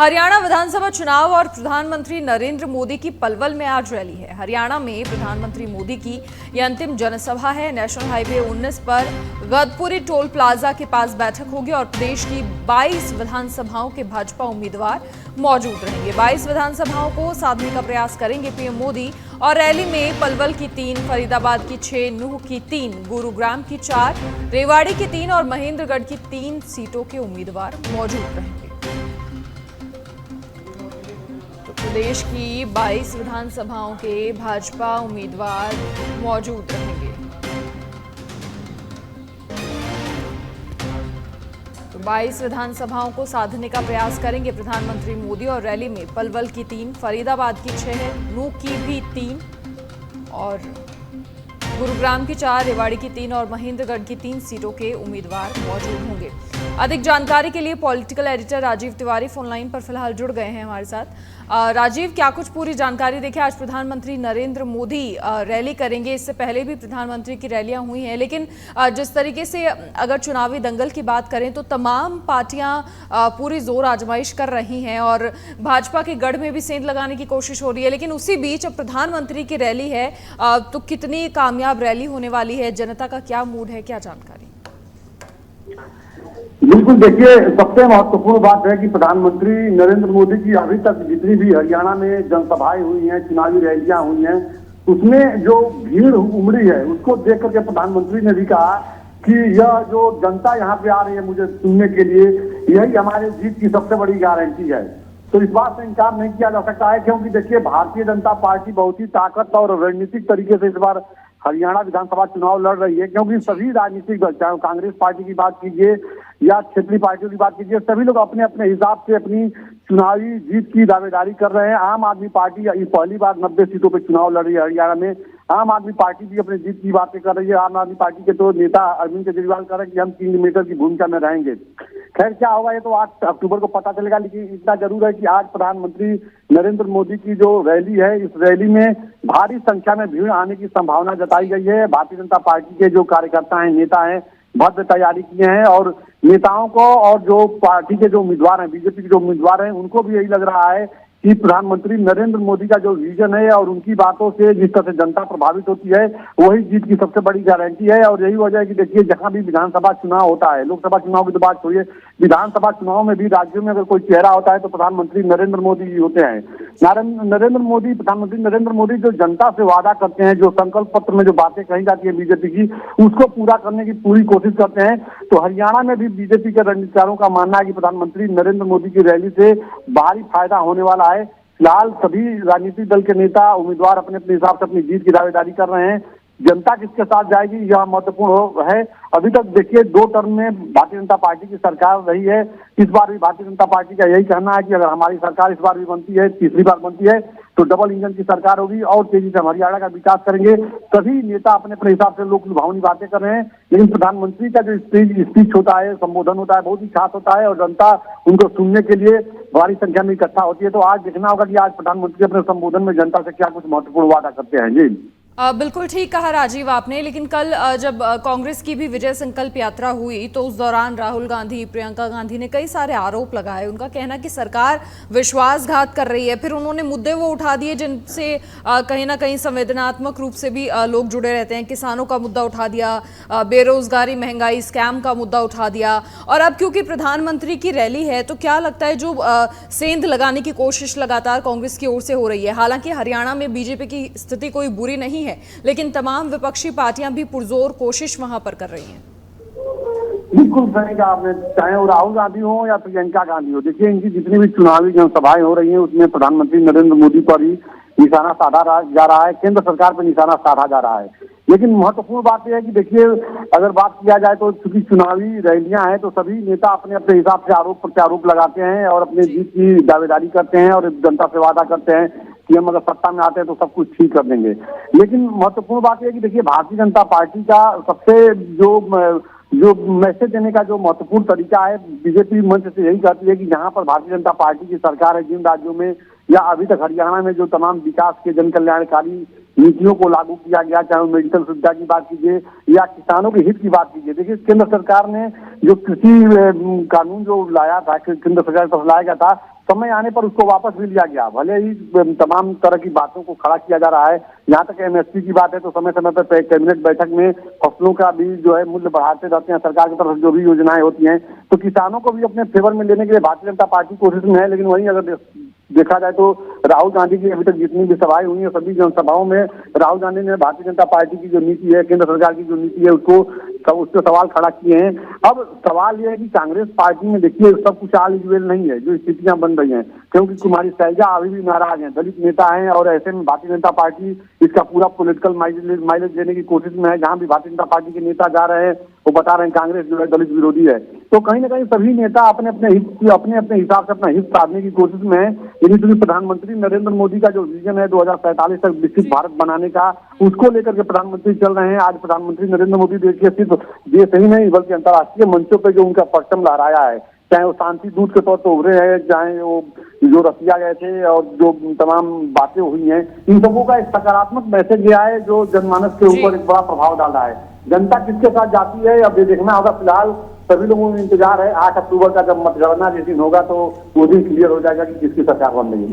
हरियाणा विधानसभा चुनाव और प्रधानमंत्री नरेंद्र मोदी की पलवल में आज रैली है। हरियाणा में प्रधानमंत्री मोदी की यह अंतिम जनसभा है। नेशनल हाईवे 19 पर गदपुरी टोल प्लाजा के पास बैठक होगी और प्रदेश की 22 विधानसभाओं के भाजपा उम्मीदवार मौजूद रहेंगे। 22 विधानसभाओं को साधने का प्रयास करेंगे पीएम मोदी और रैली में पलवल की 3, फरीदाबाद की 6, नूह की 3, गुरुग्राम की 4, रेवाड़ी की 3 और महेंद्रगढ़ की 3 सीटों के उम्मीदवार मौजूद रहेंगे। प्रदेश की 22 विधानसभाओं के भाजपा उम्मीदवार मौजूद रहेंगे। तो 22 विधानसभाओं को साधने का प्रयास करेंगे प्रधानमंत्री मोदी और रैली में पलवल की 3, फरीदाबाद की 6, नूह की भी 3 और गुरुग्राम की 4, रेवाड़ी की 3 और महेंद्रगढ़ की 3 सीटों के उम्मीदवार मौजूद होंगे। अधिक जानकारी के लिए political editor Rajeev Tiwari phone line पर फिलहाल जुड़ गए हैं हमारे साथ। राजीव, क्या कुछ पूरी जानकारी देखें? आज प्रधानमंत्री नरेंद्र मोदी रैली करेंगे। इससे पहले भी प्रधानमंत्री की रैलियां हुई हैं, लेकिन जिस तरीके से अगर चुनावी दंगल की बात करें तो तमाम पार्टियां पूरी जोर आजमाइश कर रही हैं और भाजपा के गढ़ में भी सेंध लगाने की कोशिश हो रही है। लेकिन उसी बीच अब प्रधानमंत्री की रैली है, तो कितनी कामयाब रैली होने वाली है? जनता का क्या मूड है, क्या जानकारी? बिल्कुल, देखिए, सबसे महत्वपूर्ण बात है कि प्रधानमंत्री नरेंद्र मोदी की अभी तक जितनी भी हरियाणा में जनसभाएं हुई हैं, चुनावी रैलियां हुई हैं, उसमें जो भीड़ उमड़ी है उसको देख करके प्रधानमंत्री ने भी कहा कि यह जो जनता यहाँ पे आ रही है मुझे सुनने के लिए, यही हमारे जीत की सबसे बड़ी गारंटी है। तो इस बात से इनकार नहीं किया जा सकता है, क्योंकि देखिए भारतीय जनता पार्टी बहुत ही ताकत और रणनीतिक तरीके से इस बार हरियाणा विधानसभा चुनाव लड़ रही है, क्योंकि सभी राजनीतिक दल, चाहे कांग्रेस पार्टी की बात कीजिए या क्षेत्रीय पार्टियों की बात कीजिए, सभी लोग अपने अपने हिसाब से अपनी चुनावी जीत की दावेदारी कर रहे हैं। आम आदमी पार्टी पहली बार 90 सीटों पर चुनाव लड़ रही है हरियाणा में। आम आदमी पार्टी भी अपनी जीत की बातें कर रही है। आम आदमी पार्टी के तो नेता अरविंद केजरीवाल कह रहे हैं कि हम किंगमेकर की भूमिका में रहेंगे। खैर, क्या होगा ये तो 8 अक्टूबर को पता चलेगा, लेकिन इतना जरूर है कि आज प्रधानमंत्री नरेंद्र मोदी की जो रैली है, इस रैली में भारी संख्या में भीड़ आने की संभावना जताई गई है। भारतीय जनता पार्टी के जो कार्यकर्ता हैं, नेता हैं, भव्य तैयारी किए हैं और नेताओं को और जो पार्टी के जो उम्मीदवार हैं, बीजेपी के जो उम्मीदवार हैं, उनको भी यही लग रहा है कि प्रधानमंत्री नरेंद्र मोदी का जो विजन है और उनकी बातों से जिस तरह से जनता प्रभावित होती है, वही जीत की सबसे बड़ी गारंटी है। और यही वजह है कि देखिए, जहां भी विधानसभा चुनाव होता है, लोकसभा चुनाव की तो बात छोड़िए, विधानसभा चुनाव में भी राज्यों में अगर कोई चेहरा होता है तो प्रधानमंत्री नरेंद्र मोदी ही होते हैं। प्रधानमंत्री नरेंद्र मोदी जो जनता से वादा करते हैं, जो संकल्प पत्र में जो बातें कही जाती है बीजेपी की, उसको पूरा करने की पूरी कोशिश करते हैं। तो हरियाणा में भी बीजेपी के रणनीतिकारों का मानना है कि प्रधानमंत्री नरेंद्र मोदी की रैली से भारी फायदा होने वाला है। फिलहाल सभी राजनीतिक दल के नेता उम्मीदवार अपने अपने हिसाब से अपनी जीत की दावेदारी कर रहे हैं। जनता किसके साथ जाएगी यह महत्वपूर्ण है। अभी तक देखिए 2 टर्म में भारतीय जनता पार्टी की सरकार रही है। इस बार भी भारतीय जनता पार्टी का यही कहना है कि अगर हमारी सरकार इस बार भी बनती है, तीसरी बार बनती है, तो डबल इंजन की सरकार होगी और तेजी से हम हरियाणा का विकास करेंगे। सभी नेता अपने अपने हिसाब से लोक लुभावनी बातें कर रहे हैं, लेकिन प्रधानमंत्री का जो स्पीच होता है, संबोधन होता है, बहुत ही खास होता है और जनता उनको सुनने के लिए भारी संख्या में इकट्ठा होती है। तो आज देखना होगा कि आज प्रधानमंत्री अपने संबोधन में जनता से क्या कुछ महत्वपूर्ण वादा करते हैं। जी बिल्कुल ठीक कहा राजीव आपने, लेकिन कल जब कांग्रेस की भी विजय संकल्प यात्रा हुई तो उस दौरान राहुल गांधी, प्रियंका गांधी ने कई सारे आरोप लगाए। उनका कहना कि सरकार विश्वासघात कर रही है। फिर उन्होंने मुद्दे वो उठा दिए जिनसे कहीं ना कहीं संवेदनात्मक रूप से भी लोग जुड़े रहते हैं। किसानों का मुद्दा उठा दिया, बेरोजगारी, महंगाई, स्कैम का मुद्दा उठा दिया। और अब क्योंकि प्रधानमंत्री की रैली है तो क्या लगता है जो सेंध लगाने की कोशिश लगातार कांग्रेस की ओर से हो रही है। हालांकि हरियाणा में बीजेपी की स्थिति कोई बुरी नहीं है, लेकिन तमाम विपक्षी पार्टियां भी पुरजोर कोशिश वहां पर कर रही हैं। बिल्कुल सही कहा आपने, चाहे वो राहुल गांधी हो या प्रियंका गांधी हो। देखिए, इनकी जितनी भी चुनावी जनसभाएं हो रही हैं उसमें प्रधानमंत्री नरेंद्र मोदी पर ही निशाना साधा जा रहा है, केंद्र सरकार पर निशाना साधा जा रहा है। लेकिन महत्वपूर्ण बात यह है कि देखिए, अगर बात किया जाए तो चूंकि चुनावी रैलियां हैं तो सभी नेता अपने अपने हिसाब से आरोप प्रत्यारोप लगाते हैं और अपने जीत की दावेदारी करते हैं और जनता से वादा करते हैं कि हम अगर सत्ता में आते हैं तो सब कुछ ठीक कर देंगे। लेकिन महत्वपूर्ण बात यह है कि देखिए, भारतीय जनता पार्टी का सबसे जो मैसेज देने का जो महत्वपूर्ण तरीका है, बीजेपी मंच से यही कहती है कि जहां पर भारतीय जनता पार्टी की सरकार है, जिन राज्यों में या अभी तक हरियाणा में जो तमाम विकास के जन कल्याणकारी नीतियों को लागू किया गया, चाहे वो मेडिकल सुविधा की बात कीजिए या किसानों के हित की बात कीजिए। देखिए, केंद्र सरकार ने जो कृषि कानून जो लाया था, केंद्र सरकार पर लाया गया था, समय आने पर उसको वापस भी लिया गया। भले ही तमाम तरह की बातों को खड़ा किया जा रहा है, यहाँ तक एमएसपी की बात है तो समय समय पर कैबिनेट बैठक में फसलों का भी जो है मूल्य बढ़ाते रहते हैं सरकार की तरफ जो भी योजनाएं होती हैं, तो किसानों को भी अपने फेवर में लेने के लिए भारतीय जनता पार्टी कोशिश में है। लेकिन वहीं अगर देखा जाए तो राहुल गांधी की अभी तक जितनी भी सभाएं हुई है, सभी जनसभाओं में राहुल गांधी ने भारतीय जनता पार्टी की जो नीति है, केंद्र सरकार की जो नीति है, उस पर सवाल खड़ा किए हैं। अब सवाल यह है कि कांग्रेस पार्टी में देखिए सब कुछ आल इजवेल नहीं है, जो स्थितियां बन रही हैं, क्योंकि कुमारी शैलजा अभी भी नाराज हैं, दलित नेता हैं, और ऐसे में भारतीय जनता पार्टी इसका पूरा पॉलिटिकल माइलेज देने की कोशिश में है। जहां भी भारतीय जनता पार्टी के नेता जा रहे हैं वो बता रहे हैं कांग्रेस जो है दलित विरोधी है। तो कहीं ना कहीं सभी नेता अपने अपने हिसाब से अपना हित साधने की कोशिश में है। यदि प्रधानमंत्री नरेंद्र मोदी का जो विजन है 2047 तक विकसित भारत बनाने का, उसको लेकर के प्रधानमंत्री चल रहे हैं। आज प्रधानमंत्री नरेंद्र मोदी देखिए सिर्फ देश ही नहीं बल्कि अंतर्राष्ट्रीय मंचों पर जो उनका परचम लहराया है, चाहे वो शांति दूत के तौर पर उभरे हैं, चाहे वो जो रसिया गए थे और जो तमाम बातें हुई हैं, इन सबों का एक सकारात्मक मैसेज गया है जो जनमानस के ऊपर एक बड़ा प्रभाव डाल रहा है। जनता किसके साथ जाती है अब ये देखना होगा। फिलहाल सभी लोगों को इंतजार है 8 अक्टूबर का, जब मतगणना जिस दिन होगा तो वो दिन क्लियर हो जाएगा कि किसकी सरकार बन रही है।